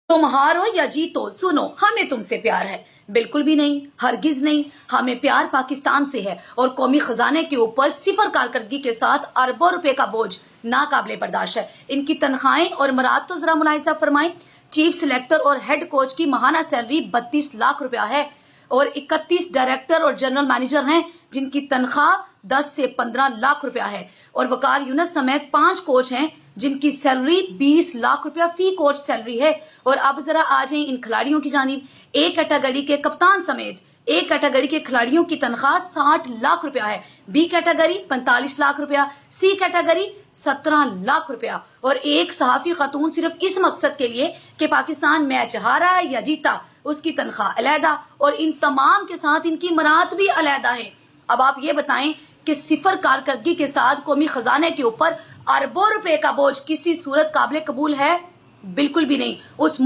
तुम हारो या जीतो, सुनो हमें तुमसे प्यार है। बिल्कुल भी नहीं, हरगिज नहीं। हमें प्यार पाकिस्तान से है और कौमी खजाने के ऊपर सिफर कारकर्दगी के साथ अरबों रुपए का बोझ नाकाबिले बर्दाश्त है। इनकी तनख्वाहें और मराद तो जरा मुलाहिजा फरमाएं। चीफ सिलेक्टर और हेड कोच की माहाना सैलरी 32 लाख रुपया है और 31 डायरेक्टर और जनरल मैनेजर हैं जिनकी तनख्वाह 10 से 15 लाख रुपया है और वकार यूनुस समेत 5 कोच हैं जिनकी सैलरी 20 लाख रुपया फी कोच सैलरी है। और अब जरा आ जाएं इन खिलाड़ियों की जानिब। ए कैटेगरी के कप्तान समेत ए कैटेगरी के खिलाड़ियों की तनख्वाह 60 लाख रुपया है, बी कैटेगरी 45 लाख रुपया, सी कैटेगरी 17 लाख रुपया। और एक सहाफी खातून सिर्फ इस मकसद के लिए कि पाकिस्तान मैच हारा या जीता, उसकी तनख्वाह अलहदा और इन तमाम के साथ इनकी मरात भी अलहदा है। अब आप ये बताएं कि सिफर कारकर्दगी के साथ कौमी खजाने के ऊपर अरबों रुपए का बोझ किसी सूरत काबिल कबूल है? बिल्कुल भी नहीं। उस